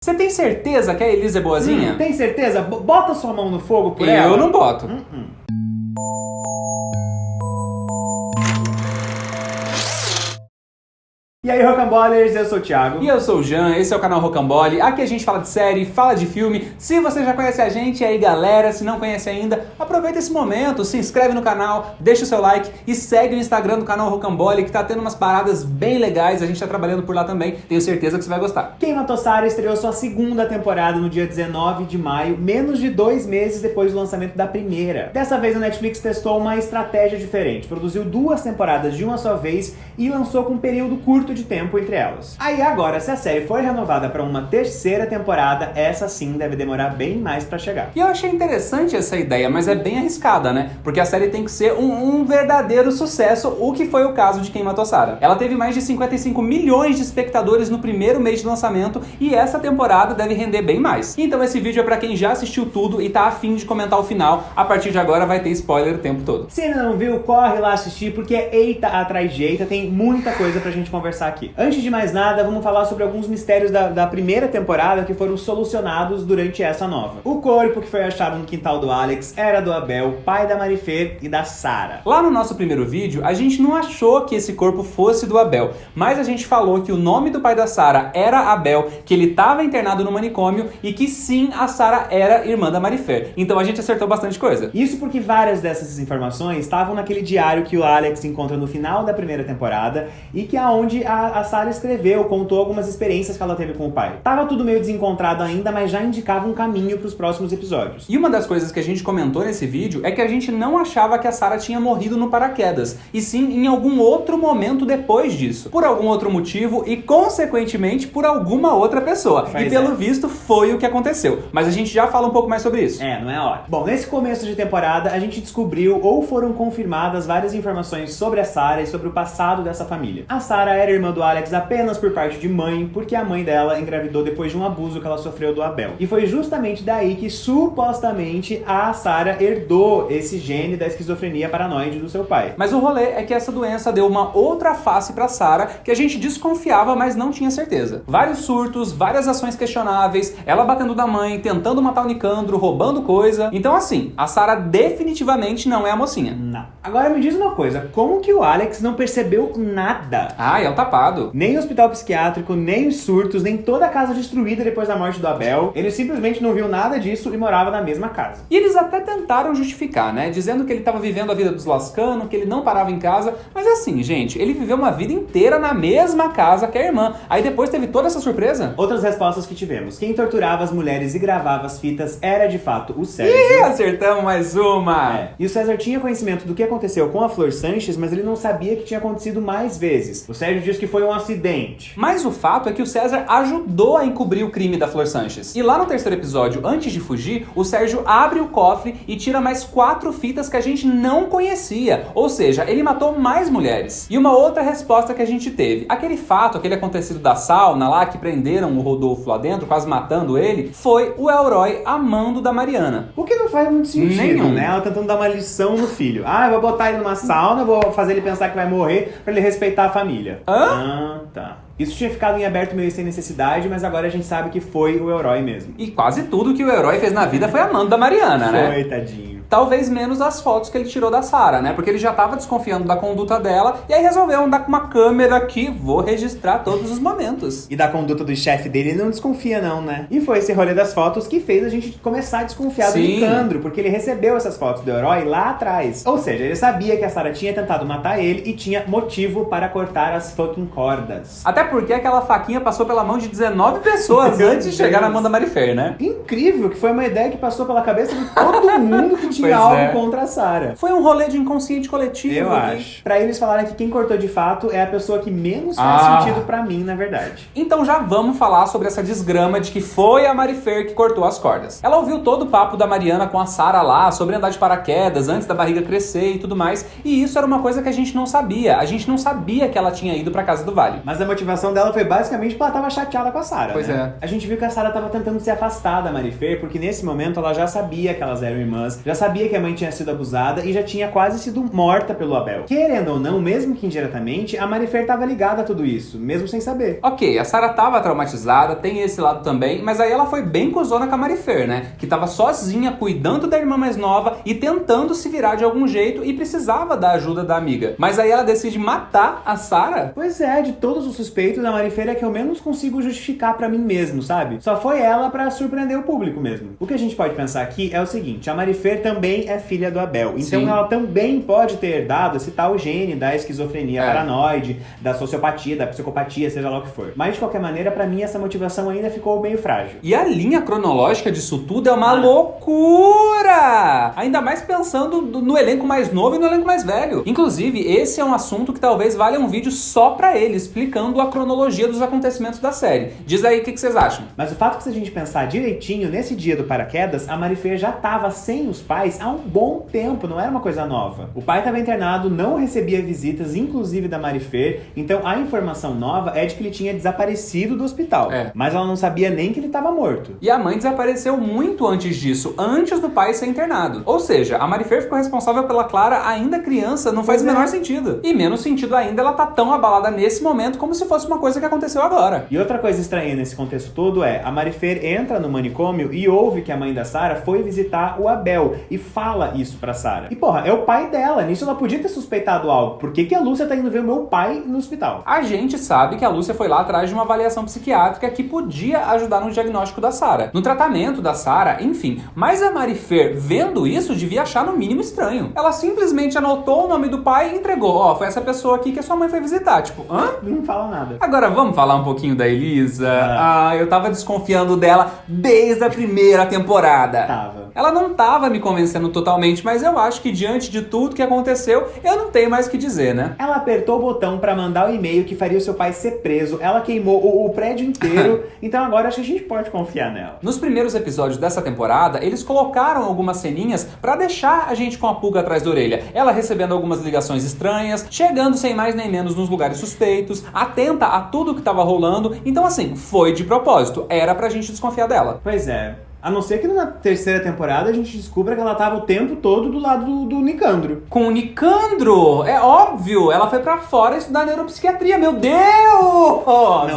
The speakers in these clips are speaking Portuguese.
Você tem certeza que a Elisa é boazinha? Tem certeza? Bota sua mão no fogo por ela. Eu não boto. E aí, Rocamboliers, eu sou o Thiago. E eu sou o Jean, esse é o canal Rocambole. Aqui a gente fala de série, fala de filme. Se você já conhece a gente, e aí galera, se não conhece ainda, aproveita esse momento, se inscreve no canal, deixa o seu like e segue o Instagram do canal Rocambole, que tá tendo umas paradas bem legais, a gente tá trabalhando por lá também, tenho certeza que você vai gostar. Quem Matou Sarah estreou sua segunda temporada no dia 19 de maio, menos de 2 meses depois do lançamento da primeira. Dessa vez a Netflix testou uma estratégia diferente, produziu 2 temporadas de uma só vez e lançou com um período curto de tempo entre elas. Aí agora, se a série for renovada para uma terceira temporada, essa sim deve demorar bem mais pra chegar. E eu achei interessante essa ideia, mas é bem arriscada, né? Porque a série tem que ser um verdadeiro sucesso, o que foi o caso de Quem Matou Sarah. Ela teve mais de 55 milhões de espectadores no primeiro mês de lançamento e essa temporada deve render bem mais. Então esse vídeo é pra quem já assistiu tudo e tá afim de comentar o final. A partir de agora vai ter spoiler o tempo todo. Se ainda não viu, corre lá assistir, porque eita atrás de eita, tem muita coisa pra gente conversar aqui. Antes de mais nada, vamos falar sobre alguns mistérios da primeira temporada que foram solucionados durante essa nova. O corpo que foi achado no quintal do Alex era do Abel, pai da Marifer e da Sarah. Lá no nosso primeiro vídeo, a gente não achou que esse corpo fosse do Abel, mas a gente falou que o nome do pai da Sarah era Abel, que ele estava internado no manicômio e que sim, a Sarah era irmã da Marifer. Então a gente acertou bastante coisa. Isso porque várias dessas informações estavam naquele diário que o Alex encontra no final da primeira temporada e que é onde a Sarah escreveu, contou algumas experiências que ela teve com o pai. Tava tudo meio desencontrado ainda, mas já indicava um caminho pros próximos episódios. E uma das coisas que a gente comentou nesse vídeo é que a gente não achava que a Sarah tinha morrido no paraquedas, e sim em algum outro momento depois disso, por algum outro motivo e consequentemente por alguma outra pessoa. Pois e pelo visto foi o que aconteceu. Mas a gente já fala um pouco mais sobre isso. Não é hora. Bom, nesse começo de temporada a gente descobriu ou foram confirmadas várias informações sobre a Sarah e sobre o passado dessa família. A Sarah era irmã do Alex apenas por parte de mãe, porque a mãe dela engravidou depois de um abuso que ela sofreu do Abel. E foi justamente daí que supostamente a Sarah herdou esse gene da esquizofrenia paranoide do seu pai. Mas o rolê é que essa doença deu uma outra face pra Sarah que a gente desconfiava, mas não tinha certeza. Vários surtos, várias ações questionáveis, ela batendo da mãe, tentando matar o Nicandro, roubando coisa. Então assim, a Sarah definitivamente não é a mocinha. Não. Agora me diz uma coisa, como que o Alex não percebeu nada? Ah, é um tapado. Nem o hospital psiquiátrico, nem os surtos, nem toda a casa destruída depois da morte do Abel. Ele simplesmente não viu nada disso e morava na mesma casa. E eles até tentaram justificar, né? Dizendo que ele estava vivendo a vida dos lascanos, que ele não parava em casa. Mas assim, gente, ele viveu uma vida inteira na mesma casa que a irmã. Aí depois teve toda essa surpresa. Outras respostas que tivemos. Quem torturava as mulheres e gravava as fitas era de fato o César. Ih, acertamos mais uma! E o César tinha conhecimento do que aconteceu com a Flor Sanches, mas ele não sabia que tinha acontecido mais vezes. O Sérgio diz que foi um acidente. Mas o fato é que o César ajudou a encobrir o crime da Flor Sanches. E lá no terceiro episódio, antes de fugir, o Sérgio abre o cofre e tira mais 4 fitas que a gente não conhecia. Ou seja, ele matou mais mulheres. E uma outra resposta que a gente teve. Aquele fato, aquele acontecido da sauna lá, que prenderam o Rodolfo lá dentro, quase matando ele, foi o Elroy amando da Mariana. O que não faz muito sentido, Nenhum. né? Ela tentando dar uma lição no filho. Eu vou botar ele numa sauna, vou fazer ele pensar que vai morrer pra ele respeitar a família. Tá. Isso tinha ficado em aberto meio sem necessidade, mas agora a gente sabe que foi o Elroy mesmo. E quase tudo que o Elroy fez na vida foi amando da Mariana, né? Foi, tadinho. Talvez menos as fotos que ele tirou da Sarah, né? Porque ele já tava desconfiando da conduta dela e aí resolveu andar com uma câmera aqui, vou registrar todos os momentos. E da conduta do chefe dele, ele não desconfia não, né? E foi esse rolê das fotos que fez a gente começar a desconfiar do Nicandro, porque ele recebeu essas fotos do Elroy lá atrás. Ou seja, ele sabia que a Sarah tinha tentado matar ele e tinha motivo para cortar as fucking cordas. Até porque aquela faquinha passou pela mão de 19 pessoas antes de chegar na mão da Marifer, né? Incrível, que foi uma ideia que passou pela cabeça de todo mundo que tinha algo contra a Sarah. Foi um rolê de inconsciente coletivo. Eu acho. Pra eles falarem que quem cortou de fato é a pessoa que menos faz sentido pra mim, na verdade. Então já vamos falar sobre essa desgrama de que foi a Marifer que cortou as cordas. Ela ouviu todo o papo da Mariana com a Sarah lá, sobre andar de paraquedas, antes da barriga crescer e tudo mais, e isso era uma coisa que a gente não sabia. A gente não sabia que ela tinha ido pra Casa do Vale. Mas a motivação motivação dela foi basicamente porque ela tava chateada com a Sarah, Pois né? é. A gente viu que a Sarah tava tentando se afastar da Marifer, porque nesse momento ela já sabia que elas eram irmãs, já sabia que a mãe tinha sido abusada e já tinha quase sido morta pelo Abel. Querendo ou não, mesmo que indiretamente, a Marifer tava ligada a tudo isso, mesmo sem saber. Ok, a Sarah tava traumatizada, tem esse lado também, mas aí ela foi bem cuzona com a Marifer, né? Que tava sozinha, cuidando da irmã mais nova e tentando se virar de algum jeito e precisava da ajuda da amiga. Mas aí ela decide matar a Sarah? Pois é, de todos os suspeitos, a Marifer é que eu menos consigo justificar pra mim mesmo, sabe? Só foi ela pra surpreender o público mesmo. O que a gente pode pensar aqui é o seguinte, a Marifer também é filha do Abel, então Sim. ela também pode ter herdado esse tal gene da esquizofrenia paranoide, da sociopatia, da psicopatia, seja lá o que for. Mas de qualquer maneira, pra mim essa motivação ainda ficou meio frágil. E a linha cronológica disso tudo é uma loucura! Ainda mais pensando no elenco mais novo e no elenco mais velho. Inclusive, esse é um assunto que talvez valha um vídeo só pra ele, explicando a cronologia dos acontecimentos da série. Diz aí o que vocês acham. Mas o fato é que se a gente pensar direitinho, nesse dia do paraquedas, a Marifer já tava sem os pais há um bom tempo, não era uma coisa nova. O pai estava internado, não recebia visitas, inclusive da Marifer, então a informação nova é de que ele tinha desaparecido do hospital. Mas ela não sabia nem que ele estava morto. E a mãe desapareceu muito antes disso, antes do pai ser internado. Ou seja, a Marifer ficou responsável pela Clara ainda criança, não faz o menor sentido. E menos sentido ainda ela tá tão abalada nesse momento como se fosse uma coisa que aconteceu agora. E outra coisa estranha nesse contexto todo é, a Marifer entra no manicômio e ouve que a mãe da Sarah foi visitar o Abel e fala isso pra Sarah. E porra, é o pai dela, nisso ela podia ter suspeitado algo. Por que a Lúcia tá indo ver o meu pai no hospital? A gente sabe que a Lúcia foi lá atrás de uma avaliação psiquiátrica que podia ajudar no diagnóstico da Sarah, no tratamento da Sarah, enfim. Mas a Marifer, vendo isso, devia achar no mínimo estranho. Ela simplesmente anotou o nome do pai e entregou. Ó, foi essa pessoa aqui que a sua mãe foi visitar. Tipo, hã? Não fala nada. Agora vamos falar um pouquinho da Elisa? Eu tava desconfiando dela desde a primeira temporada. Tava. Ela não tava me convencendo totalmente, mas eu acho que diante de tudo que aconteceu, eu não tenho mais o que dizer, né? Ela apertou o botão pra mandar o e-mail que faria o seu pai ser preso, ela queimou o prédio inteiro, então agora acho que a gente pode confiar nela. Nos primeiros episódios dessa temporada, eles colocaram algumas ceninhas pra deixar a gente com a pulga atrás da orelha. Ela recebendo algumas ligações estranhas, chegando sem mais nem menos nos lugares suspeitos, atenta a tudo que tava rolando, então assim, foi de propósito, era pra gente desconfiar dela. Pois é. A não ser que na terceira temporada a gente descubra que ela tava o tempo todo do lado do Nicandro. Com o Nicandro? É óbvio! Ela foi pra fora estudar neuropsiquiatria, meu Deus!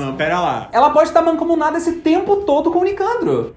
Não, pera lá. Ela pode estar mancomunada esse tempo todo com o Nicandro.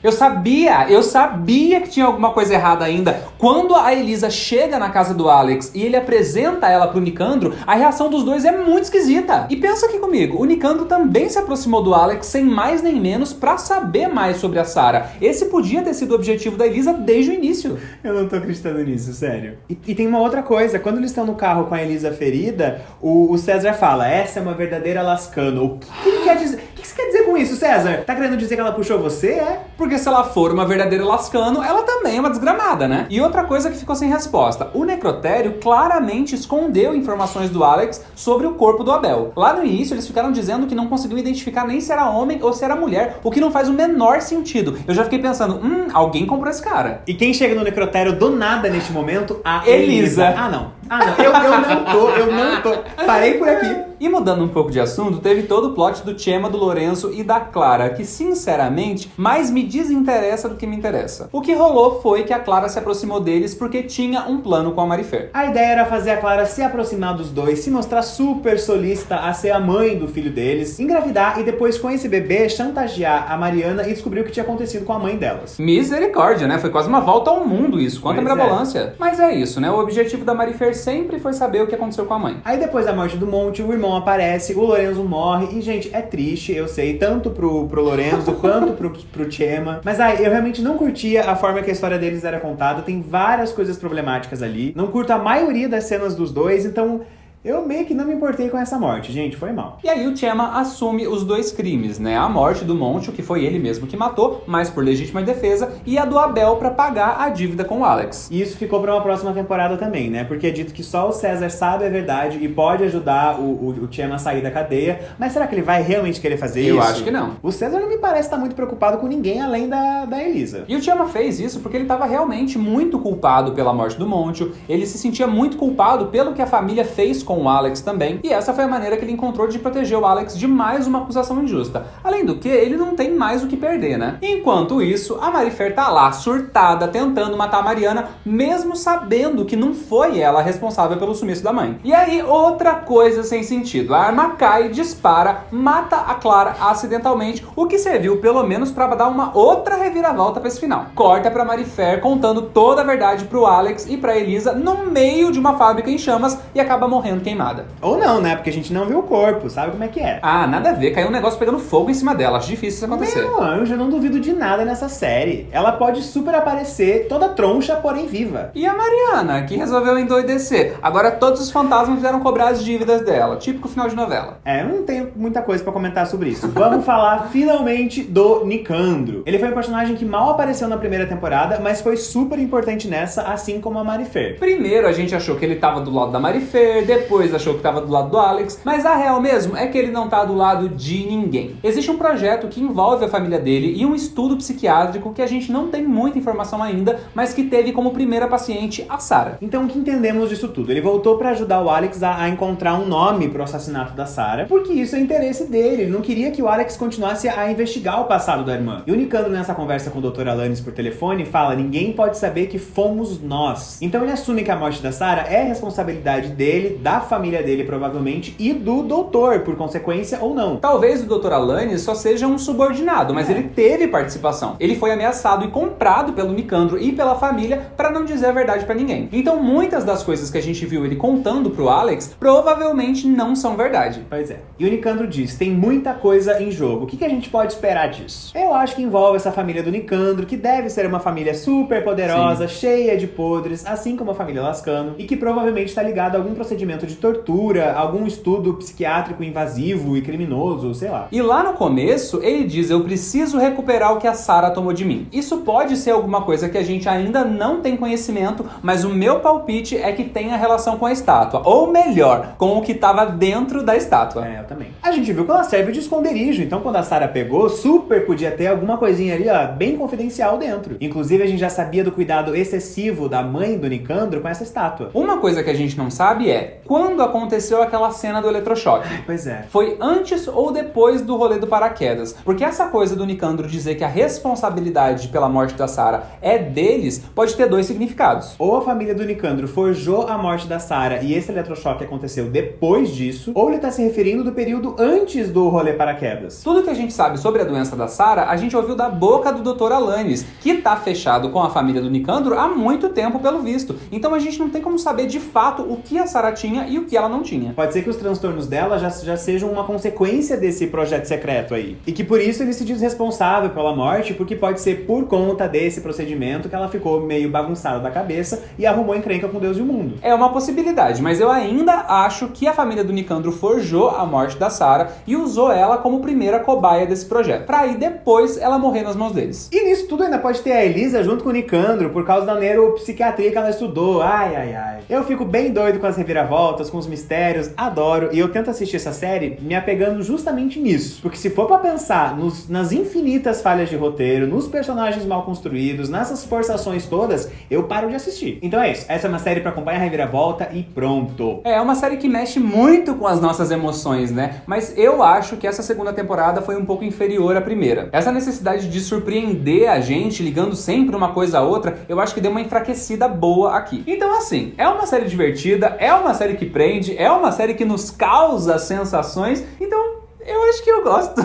Eu sabia que tinha alguma coisa errada ainda. Quando a Elisa chega na casa do Alex e ele apresenta ela pro Nicandro, a reação dos dois é muito esquisita. E pensa aqui comigo, o Nicandro também se aproximou do Alex sem mais nem menos pra saber mais sobre a Sarah. Esse podia ter sido o objetivo da Elisa desde o início. Eu não tô acreditando nisso, sério. E tem uma outra coisa, quando eles estão no carro com a Elisa ferida, o César fala, essa é uma verdadeira lascano. O que ele quer dizer? O que você quer dizer com isso, César? Tá querendo dizer que ela puxou você, é? Porque se ela for uma verdadeira lascano, ela também é uma desgramada, né? E outra coisa que ficou sem resposta. O necrotério claramente escondeu informações do Alex sobre o corpo do Abel. Lá no início, eles ficaram dizendo que não conseguiam identificar nem se era homem ou se era mulher, o que não faz o menor sentido. Eu já fiquei pensando, alguém comprou esse cara. E quem chega no necrotério do nada neste momento? A Elisa. Ah, não. Eu não tô. Parei por aqui. E mudando um pouco de assunto, teve todo o plot do Chema, do Lorenzo e da Clara, que sinceramente mais me desinteressa do que me interessa. O que rolou foi que a Clara se aproximou deles porque tinha um plano com a Marifer. A ideia era fazer a Clara se aproximar dos dois, se mostrar super solícita a ser a mãe do filho deles, engravidar e depois com esse bebê chantagear a Mariana e descobrir o que tinha acontecido com a mãe delas. Misericórdia, né? Foi quase uma volta ao mundo isso, quanta Pois mirabolância. Mas é isso, né? O objetivo da Marifer sempre foi saber o que aconteceu com a mãe. Aí depois da morte do Monte, o irmão aparece, o Lorenzo morre e, gente, é triste, eu sei, tanto pro Lorenzo quanto pro Chema. Mas eu realmente não curtia a forma que a história deles era contada, tem várias coisas problemáticas ali. Não curto a maioria das cenas dos dois, então eu meio que não me importei com essa morte, gente, foi mal. E aí o Chema assume os dois crimes, né? A morte do Monte, que foi ele mesmo que matou, mas por legítima defesa, e a do Abel pra pagar a dívida com o Alex. E isso ficou pra uma próxima temporada também, né? Porque é dito que só o César sabe a verdade e pode ajudar o Chema a sair da cadeia, mas será que ele vai realmente querer fazer isso? Eu acho que não. O César não me parece estar muito preocupado com ninguém além da Elisa. E o Chema fez isso porque ele estava realmente muito culpado pela morte do Monte, ele se sentia muito culpado pelo que a família fez com o Alex também, e essa foi a maneira que ele encontrou de proteger o Alex de mais uma acusação injusta. Além do que, ele não tem mais o que perder, né? Enquanto isso, a Marifer tá lá, surtada, tentando matar a Mariana, mesmo sabendo que não foi ela a responsável pelo sumiço da mãe. E aí, outra coisa sem sentido. A arma cai, dispara, mata a Clara acidentalmente, o que serviu pelo menos pra dar uma outra reviravolta pra esse final. Corta pra Marifer contando toda a verdade pro Alex e pra Elisa no meio de uma fábrica em chamas e acaba morrendo queimada. Ou não, né? Porque a gente não viu o corpo, sabe como é que é? Ah, nada a ver, caiu um negócio pegando fogo em cima dela, acho difícil isso acontecer. Meu anjo, eu não duvido de nada nessa série. Ela pode super aparecer, toda troncha, porém viva. E a Mariana, que resolveu endoidecer. Agora todos os fantasmas vieram cobrar as dívidas dela, típico final de novela. Eu não tenho muita coisa pra comentar sobre isso. Vamos falar finalmente do Nicandro. Ele foi um personagem que mal apareceu na primeira temporada, mas foi super importante nessa, assim como a Marifer. Primeiro a gente achou que ele tava do lado da Marifer, depois achou que tava do lado do Alex, mas a real mesmo é que ele não tá do lado de ninguém. Existe um projeto que envolve a família dele e um estudo psiquiátrico que a gente não tem muita informação ainda, mas que teve como primeira paciente a Sarah. Então o que entendemos disso tudo? Ele voltou pra ajudar o Alex a encontrar um nome pro assassinato da Sarah, porque isso é interesse dele. Ele não queria que o Alex continuasse a investigar o passado da irmã. E o Nicandro, nessa conversa com o Dr. Alanis por telefone, fala: ninguém pode saber que fomos nós. Então ele assume que a morte da Sarah é responsabilidade dele, da família dele provavelmente, e do doutor, por consequência ou não. Talvez o Dr. Alanis só seja um subordinado, mas ele teve participação. Ele foi ameaçado e comprado pelo Nicandro e pela família pra não dizer a verdade pra ninguém. Então muitas das coisas que a gente viu ele contando pro Alex provavelmente não são verdade. Pois é. E o Nicandro diz: tem muita coisa em jogo. O que a gente pode esperar disso? Eu acho que envolve essa família do Nicandro, que deve ser uma família super poderosa, cheia de podres, assim como a família Lascano, e que provavelmente está ligada a algum procedimento de tortura, algum estudo psiquiátrico invasivo e criminoso, sei lá. E lá no começo, ele diz: eu preciso recuperar o que a Sarah tomou de mim. Isso pode ser alguma coisa que a gente ainda não tem conhecimento, mas o meu palpite é que tem a relação com a estátua. Ou melhor, com o que estava dentro da estátua. Eu também. A gente viu que ela serve de esconderijo, então quando a Sarah pegou, super podia ter alguma coisinha ali, ó, bem confidencial dentro. Inclusive, a gente já sabia do cuidado excessivo da mãe do Nicandro com essa estátua. Uma coisa que a gente não sabe é quando aconteceu aquela cena do eletrochoque. Pois é. Foi antes ou depois do rolê do paraquedas? Porque essa coisa do Nicandro dizer que a responsabilidade pela morte da Sarah é deles, pode ter dois significados. Ou a família do Nicandro forjou a morte da Sarah e esse eletrochoque aconteceu depois disso, ou ele tá se referindo do período antes do rolê paraquedas. Tudo que a gente sabe sobre a doença da Sarah, a gente ouviu da boca do Dr. Alanis, que tá fechado com a família do Nicandro há muito tempo, pelo visto. Então a gente não tem como saber de fato o que a Sarah tinha e o que ela não tinha. Pode ser que os transtornos dela já sejam uma consequência desse projeto secreto aí. E que por isso ele se diz responsável pela morte, porque pode ser por conta desse procedimento que ela ficou meio bagunçada da cabeça e arrumou encrenca com Deus e o mundo. É uma possibilidade, mas eu ainda acho que a família do Nicandro forjou a morte da Sarah e usou ela como primeira cobaia desse projeto, pra aí depois ela morrer nas mãos deles. E nisso tudo ainda pode ter a Elisa junto com o Nicandro, por causa da neuropsiquiatria que ela estudou. Ai, ai, ai. Eu fico bem doido com as reviravoltas, com os mistérios, adoro, e eu tento assistir essa série me apegando justamente nisso. Porque se for pra pensar nas infinitas falhas de roteiro, nos personagens mal construídos, nessas forçações todas, eu paro de assistir. Então é isso, essa é uma série pra acompanhar a reviravolta e pronto. É uma série que mexe muito com as nossas emoções, né? Mas eu acho que essa segunda temporada foi um pouco inferior à primeira. Essa necessidade de surpreender a gente, ligando sempre uma coisa a outra, eu acho que deu uma enfraquecida boa aqui. Então assim, é uma série divertida, é uma série que prende, é uma série que nos causa sensações, então eu acho que eu gosto.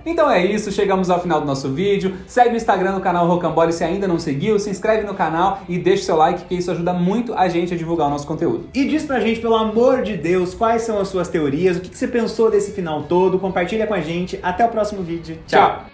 Então é isso, chegamos ao final do nosso vídeo. Segue o Instagram do canal Rocambole se ainda não seguiu, se inscreve no canal e deixa o seu like, que isso ajuda muito a gente a divulgar o nosso conteúdo. E diz pra gente, pelo amor de Deus, quais são as suas teorias, o que você pensou desse final todo, compartilha com a gente. Até o próximo vídeo. Tchau!